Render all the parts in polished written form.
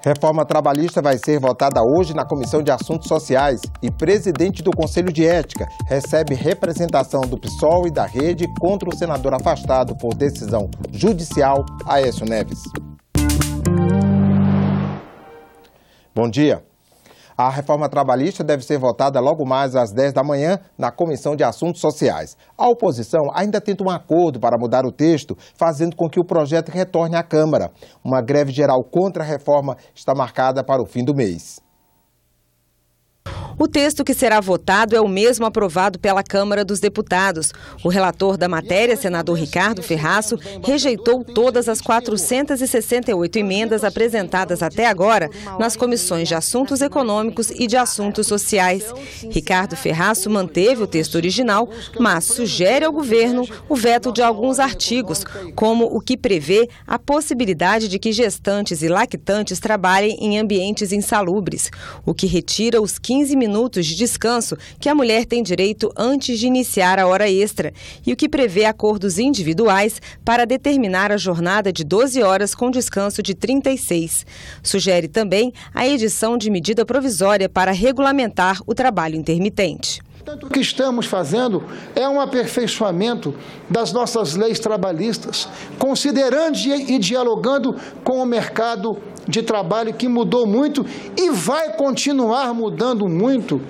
Reforma trabalhista vai ser votada hoje na Comissão de Assuntos Sociais e presidente do Conselho de Ética recebe representação do PSOL e da Rede contra o senador afastado por decisão judicial, Aécio Neves. Bom dia. A reforma trabalhista deve ser votada logo mais às 10 da manhã na Comissão de Assuntos Sociais. A oposição ainda tenta um acordo para mudar o texto, fazendo com que o projeto retorne à Câmara. Uma greve geral contra a reforma está marcada para o fim do mês. O texto que será votado é o mesmo aprovado pela Câmara dos Deputados. O relator da matéria, senador Ricardo Ferraço, rejeitou todas as 468 emendas apresentadas até agora nas comissões de Assuntos Econômicos e de Assuntos Sociais. Ricardo Ferraço manteve o texto original, mas sugere ao governo o veto de alguns artigos, como o que prevê a possibilidade de que gestantes e lactantes trabalhem em ambientes insalubres, o que retira os 15 minutos de descanso que a mulher tem direito antes de iniciar a hora extra e o que prevê acordos individuais para determinar a jornada de 12 horas com descanso de 36. Sugere também a edição de medida provisória para regulamentar o trabalho intermitente. O que estamos fazendo é um aperfeiçoamento das nossas leis trabalhistas, considerando e dialogando com o mercado de trabalho que mudou muito e vai continuar mudando muito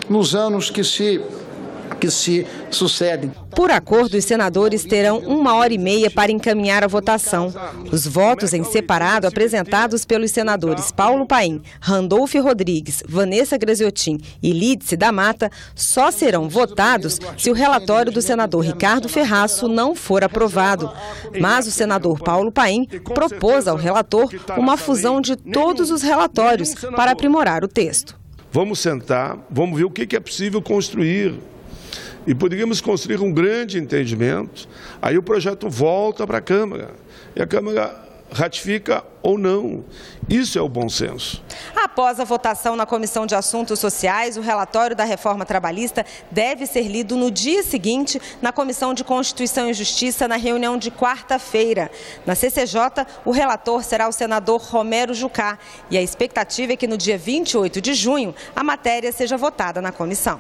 nos anos que se sucedem. Por acordo, os senadores terão 1h30 para encaminhar a votação. Os votos em separado apresentados pelos senadores Paulo Paim, Randolfo Rodrigues, Vanessa Graziotin e Lídice da Mata só serão votados se o relatório do senador Ricardo Ferraço não for aprovado. Mas o senador Paulo Paim propôs ao relator uma fusão de todos os relatórios para aprimorar o texto. Vamos sentar, vamos ver o que é possível construir. E poderíamos construir um grande entendimento, aí o projeto volta para a Câmara, e a Câmara ratifica ou não. Isso é o bom senso. Após a votação na Comissão de Assuntos Sociais, o relatório da reforma trabalhista deve ser lido no dia seguinte na Comissão de Constituição e Justiça, na reunião de quarta-feira. Na CCJ, o relator será o senador Romero Jucá, e a expectativa é que no dia 28 de junho a matéria seja votada na comissão.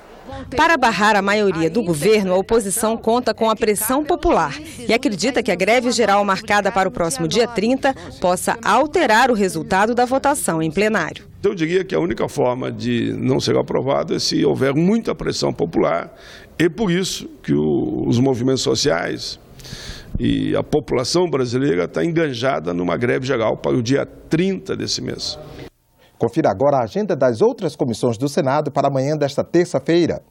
Para barrar a maioria do governo, a oposição conta com a pressão popular e acredita que a greve geral marcada para o próximo dia 30 possa alterar o resultado da votação em plenário. Eu diria que a única forma de não ser aprovado é se houver muita pressão popular, e por isso que os movimentos sociais e a população brasileira está enganjada numa greve geral para o dia 30 desse mês. Confira agora a agenda das outras comissões do Senado para amanhã desta terça-feira.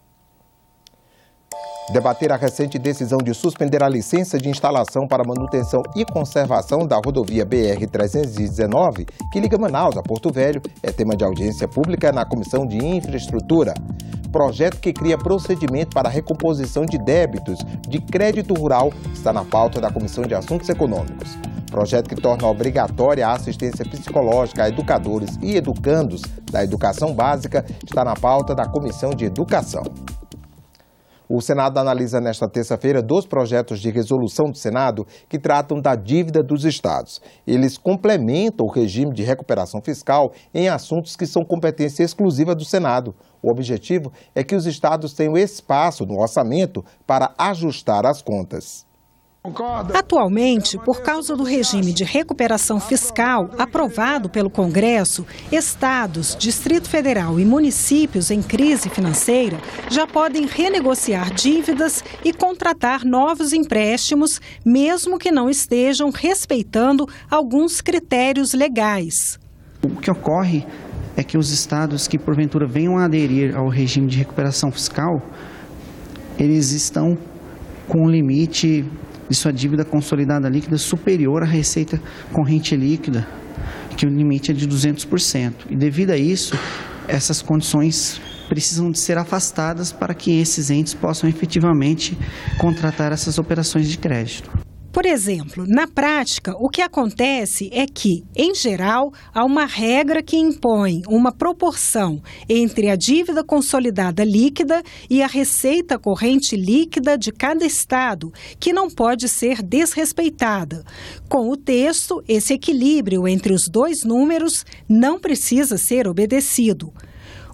Debater a recente decisão de suspender a licença de instalação para manutenção e conservação da rodovia BR-319, que liga Manaus a Porto Velho, é tema de audiência pública na Comissão de Infraestrutura. Projeto que cria procedimento para a recomposição de débitos de crédito rural está na pauta da Comissão de Assuntos Econômicos. Projeto que torna obrigatória a assistência psicológica a educadores e educandos da educação básica está na pauta da Comissão de Educação. O Senado analisa nesta terça-feira 2 projetos de resolução do Senado que tratam da dívida dos estados. Eles complementam o regime de recuperação fiscal em assuntos que são competência exclusiva do Senado. O objetivo é que os estados tenham espaço no orçamento para ajustar as contas. Atualmente, por causa do regime de recuperação fiscal aprovado pelo Congresso, estados, Distrito Federal e municípios em crise financeira já podem renegociar dívidas e contratar novos empréstimos, mesmo que não estejam respeitando alguns critérios legais. O que ocorre é que os estados que porventura venham a aderir ao regime de recuperação fiscal, eles estão com um limite de sua dívida consolidada líquida superior à receita corrente líquida, que o limite é de 200%. E devido a isso, essas condições precisam de ser afastadas para que esses entes possam efetivamente contratar essas operações de crédito. Por exemplo, na prática, o que acontece é que, em geral, há uma regra que impõe uma proporção entre a dívida consolidada líquida e a receita corrente líquida de cada estado, que não pode ser desrespeitada. Com o texto, esse equilíbrio entre os dois números não precisa ser obedecido.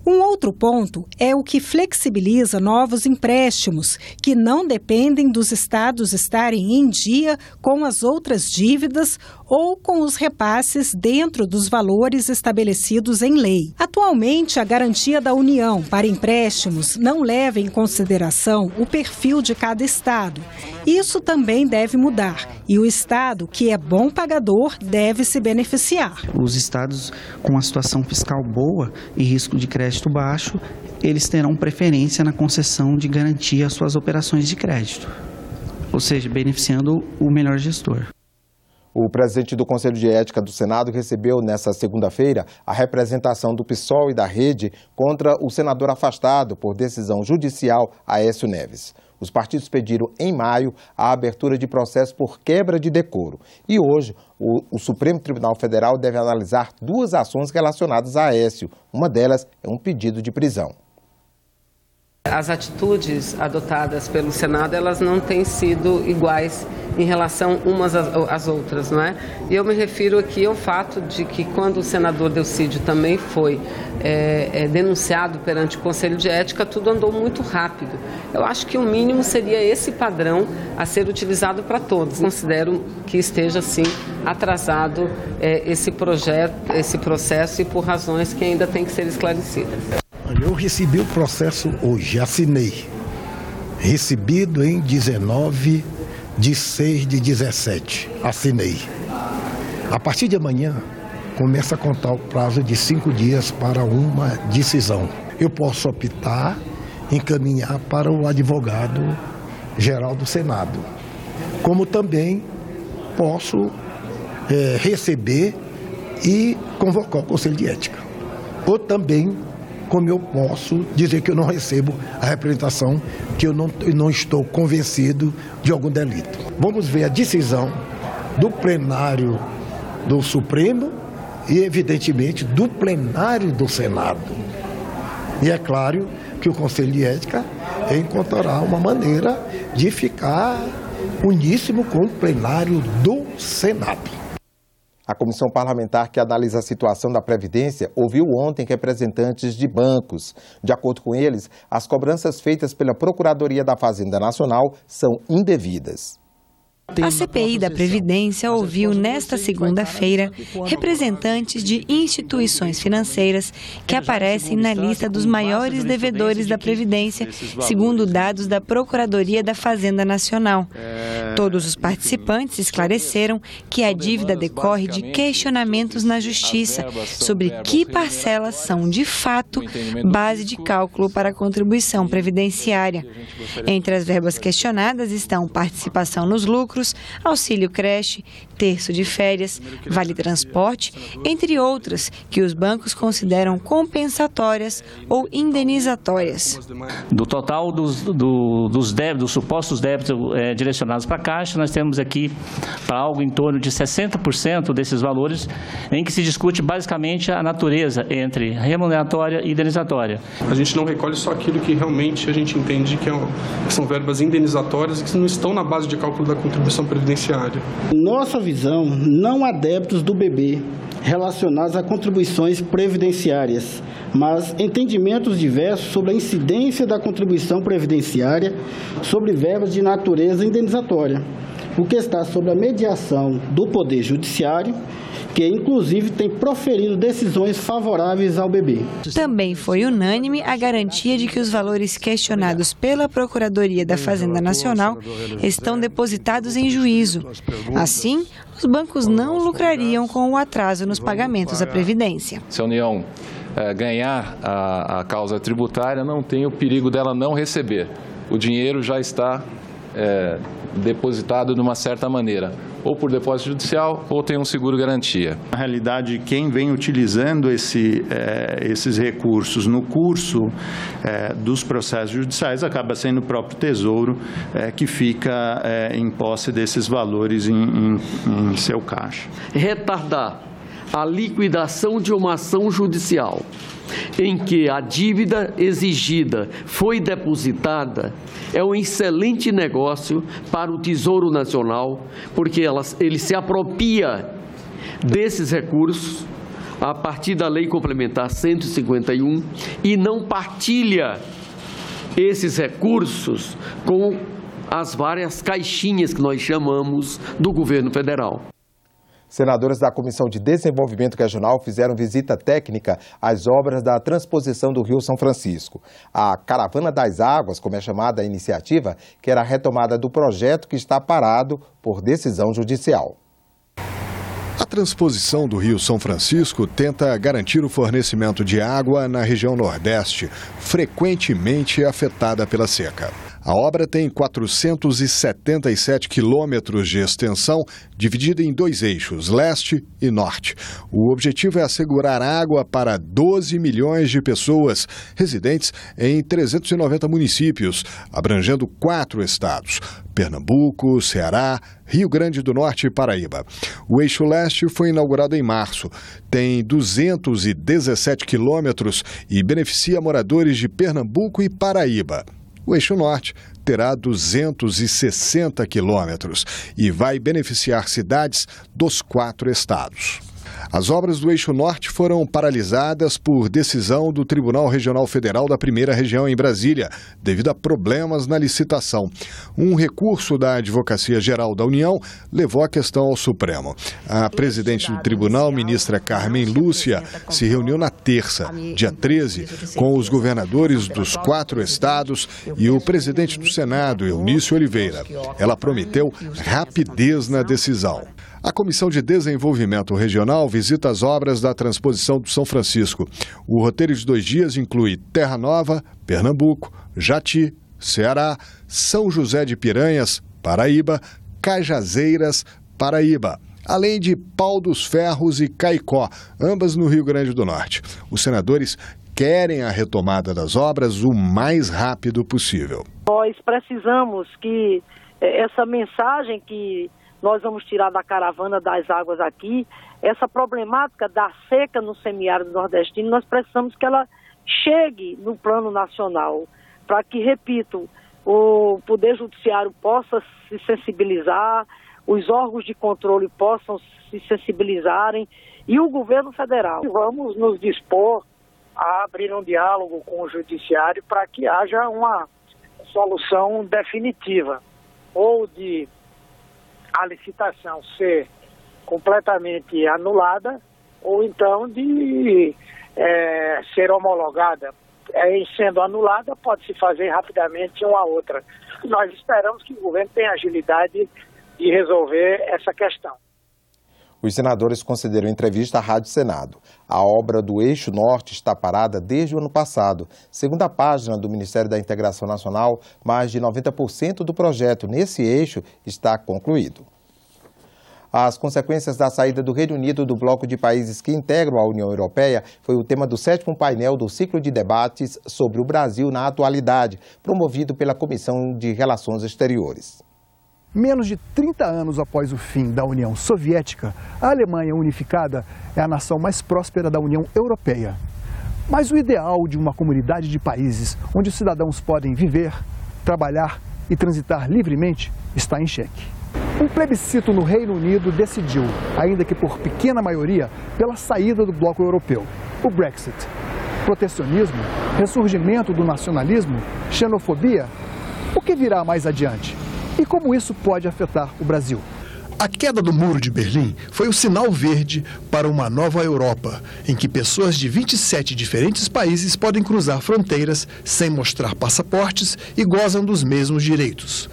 Um outro ponto é o que flexibiliza novos empréstimos, que não dependem dos estados estarem em dia com as outras dívidas ou com os repasses dentro dos valores estabelecidos em lei. Atualmente, a garantia da União para empréstimos não leva em consideração o perfil de cada estado. Isso também deve mudar e o estado que é bom pagador deve se beneficiar. Os estados com a situação fiscal boa e risco de crédito baixo, eles terão preferência na concessão de garantia às suas operações de crédito, ou seja, beneficiando o melhor gestor. O presidente do Conselho de Ética do Senado recebeu nesta segunda-feira a representação do PSOL e da Rede contra o senador afastado por decisão judicial Aécio Neves. Os partidos pediram em maio a abertura de processo por quebra de decoro. E hoje, o Supremo Tribunal Federal deve analisar duas ações relacionadas a Aécio. Uma delas é um pedido de prisão. As atitudes adotadas pelo Senado, elas não têm sido iguais em relação umas às outras, não é? E eu me refiro aqui ao fato de que quando o senador Delcídio também foi denunciado perante o Conselho de Ética, tudo andou muito rápido. Eu acho que o mínimo seria esse padrão a ser utilizado para todos. Considero que esteja, sim, atrasado esse processo e por razões que ainda têm que ser esclarecidas. Eu recebi o processo hoje, assinei. Recebido em 19/6/17, assinei. A partir de amanhã, começa a contar o prazo de 5 dias para uma decisão. Eu posso optar, encaminhar para o advogado-geral do Senado. Como também posso receber e convocar o Conselho de Ética. Ou também, como eu posso dizer que eu não recebo a representação, que eu não estou convencido de algum delito. Vamos ver a decisão do plenário do Supremo e, evidentemente, do plenário do Senado. E é claro que o Conselho de Ética encontrará uma maneira de ficar uníssimo com o plenário do Senado. A comissão parlamentar que analisa a situação da Previdência ouviu ontem representantes de bancos. De acordo com eles, as cobranças feitas pela Procuradoria da Fazenda Nacional são indevidas. A CPI da Previdência ouviu nesta segunda-feira representantes de instituições financeiras que aparecem na lista dos maiores devedores da Previdência, segundo dados da Procuradoria da Fazenda Nacional. Todos os participantes esclareceram que a dívida decorre de questionamentos na Justiça sobre que parcelas são, de fato, base de cálculo para a contribuição previdenciária. Entre as verbas questionadas estão participação nos lucros, auxílio creche, terço de férias, vale transporte, entre outras que os bancos consideram compensatórias ou indenizatórias. Do total dos supostos débitos direcionados para a Caixa, nós temos aqui para algo em torno de 60% desses valores, em que se discute basicamente a natureza entre remuneratória e indenizatória. A gente não recolhe só aquilo que realmente a gente entende que são verbas indenizatórias e que não estão na base de cálculo da contribuição previdenciária. Nossa visão, não há débitos do BB relacionados a contribuições previdenciárias, mas entendimentos diversos sobre a incidência da contribuição previdenciária sobre verbas de natureza indenizatória, o que está sob a mediação do Poder Judiciário, que inclusive tem proferido decisões favoráveis ao BB. Também foi unânime a garantia de que os valores questionados pela Procuradoria da Fazenda Nacional estão depositados em juízo. Assim, os bancos não lucrariam com o atraso nos pagamentos à Previdência. Se a União ganhar a causa tributária, não tem o perigo dela não receber. O dinheiro já está depositado de uma certa maneira, ou por depósito judicial, ou tem um seguro-garantia. Na realidade, quem vem utilizando esses recursos no curso dos processos judiciais acaba sendo o próprio Tesouro que fica em posse desses valores em seu caixa. Retardar a liquidação de uma ação judicial em que a dívida exigida foi depositada é um excelente negócio para o Tesouro Nacional, porque ele se apropria desses recursos a partir da Lei Complementar 151 e não partilha esses recursos com as várias caixinhas que nós chamamos do governo federal. Senadores da Comissão de Desenvolvimento Regional fizeram visita técnica às obras da transposição do Rio São Francisco. A Caravana das Águas, como é chamada a iniciativa, quer a retomada do projeto que está parado por decisão judicial. A transposição do Rio São Francisco tenta garantir o fornecimento de água na região Nordeste, frequentemente afetada pela seca. A obra tem 477 quilômetros de extensão, dividida em 2 eixos, leste e norte. O objetivo é assegurar água para 12 milhões de pessoas, residentes em 390 municípios, abrangendo 4 estados: Pernambuco, Ceará, Rio Grande do Norte e Paraíba. O eixo leste foi inaugurado em março. Tem 217 quilômetros e beneficia moradores de Pernambuco e Paraíba. O eixo norte terá 260 quilômetros e vai beneficiar cidades dos 4 estados. As obras do eixo norte foram paralisadas por decisão do Tribunal Regional Federal da Primeira Região em Brasília, devido a problemas na licitação. Um recurso da Advocacia Geral da União levou a questão ao Supremo. A presidente do tribunal, ministra Carmen Lúcia, se reuniu na terça, dia 13, com os governadores dos 4 estados e o presidente do Senado, Eunício Oliveira. Ela prometeu rapidez na decisão. A Comissão de Desenvolvimento Regional visita as obras da transposição do São Francisco. O roteiro de 2 dias inclui Terra Nova, Pernambuco, Jati, Ceará, São José de Piranhas, Paraíba, Cajazeiras, Paraíba, além de Pau dos Ferros e Caicó, ambas no Rio Grande do Norte. Os senadores querem a retomada das obras o mais rápido possível. Nós precisamos que essa mensagem que nós vamos tirar da Caravana das Águas aqui, essa problemática da seca no semiárido nordestino, nós precisamos que ela chegue no plano nacional, para que, repito, o Poder Judiciário possa se sensibilizar, os órgãos de controle possam se sensibilizarem e o governo federal. Vamos nos dispor a abrir um diálogo com o Judiciário para que haja uma solução definitiva, ou de a licitação ser completamente anulada, ou então de ser homologada. Em sendo anulada, pode-se fazer rapidamente uma a outra. Nós esperamos que o governo tenha agilidade de resolver essa questão. Os senadores concederam entrevista à Rádio Senado. A obra do Eixo Norte está parada desde o ano passado. Segundo a página do Ministério da Integração Nacional, mais de 90% do projeto nesse eixo está concluído. As consequências da saída do Reino Unido do bloco de países que integram a União Europeia foi o tema do 7º painel do ciclo de debates sobre o Brasil na atualidade, promovido pela Comissão de Relações Exteriores. Menos de 30 anos após o fim da União Soviética, a Alemanha unificada é a nação mais próspera da União Europeia. Mas o ideal de uma comunidade de países onde os cidadãos podem viver, trabalhar e transitar livremente está em xeque. Um plebiscito no Reino Unido decidiu, ainda que por pequena maioria, pela saída do bloco europeu, o Brexit. Protecionismo, ressurgimento do nacionalismo, xenofobia? O que virá mais adiante? E como isso pode afetar o Brasil? A queda do Muro de Berlim foi o sinal verde para uma nova Europa, em que pessoas de 27 diferentes países podem cruzar fronteiras sem mostrar passaportes e gozam dos mesmos direitos.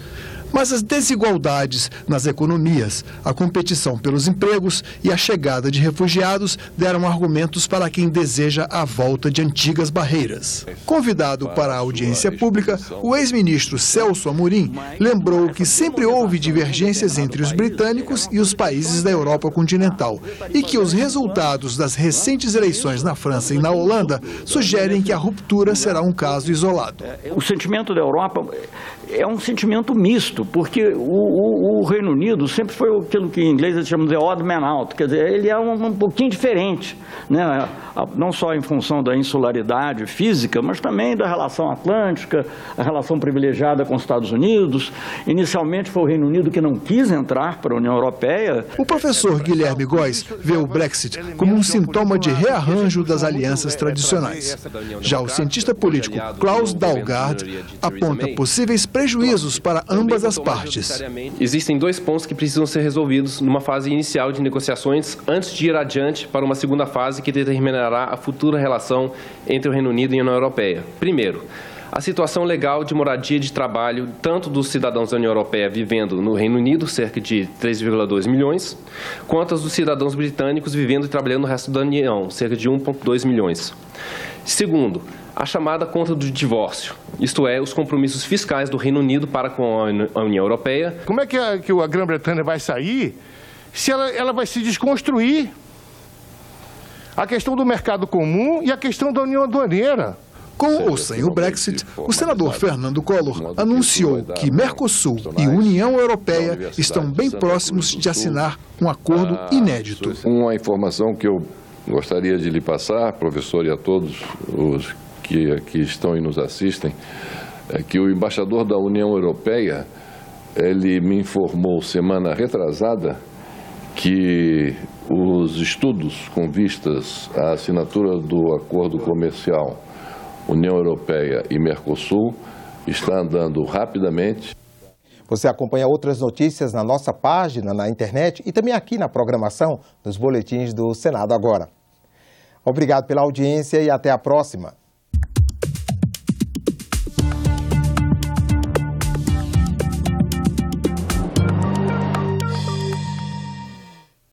Mas as desigualdades nas economias, a competição pelos empregos e a chegada de refugiados deram argumentos para quem deseja a volta de antigas barreiras. Convidado para a audiência pública, o ex-ministro Celso Amorim lembrou que sempre houve divergências entre os britânicos e os países da Europa continental e que os resultados das recentes eleições na França e na Holanda sugerem que a ruptura será um caso isolado. O sentimento da Europa é um sentimento misto, porque o Reino Unido sempre foi aquilo que em inglês eles chamam de odd man out, quer dizer, ele é um pouquinho diferente, né? Não só em função da insularidade física, mas também da relação atlântica, a relação privilegiada com os Estados Unidos. Inicialmente foi o Reino Unido que não quis entrar para a União Europeia. O professor Guilherme Góes vê o Brexit como um sintoma de rearranjo das alianças tradicionais. Já o cientista político Klaus Dalgaard aponta possíveis prejuízos para ambas as partes. Existem dois pontos que precisam ser resolvidos numa fase inicial de negociações antes de ir adiante para uma segunda fase que determinará a futura relação entre o Reino Unido e a União Europeia. Primeiro, a situação legal de moradia e de trabalho, tanto dos cidadãos da União Europeia vivendo no Reino Unido, cerca de 3,2 milhões, quanto as dos cidadãos britânicos vivendo e trabalhando no resto da União, cerca de 1,2 milhões. Segundo, a chamada conta do divórcio, isto é, os compromissos fiscais do Reino Unido para com a União Europeia. Como é que a Grã-Bretanha vai sair se ela vai se desconstruir? A questão do mercado comum e a questão da União Aduaneira. Com ou sem o Brexit, o senador Fernando Collor anunciou que Mercosul e União Europeia estão bem próximos de assinar um acordo inédito. Uma informação que eu gostaria de lhe passar, professor, e a todos os que aqui estão e nos assistem, é que o embaixador da União Europeia, ele me informou semana retrasada que os estudos com vistas à assinatura do acordo comercial União Europeia e Mercosul está andando rapidamente. Você acompanha outras notícias na nossa página na internet e também aqui na programação dos boletins do Senado Agora. Obrigado pela audiência e até a próxima.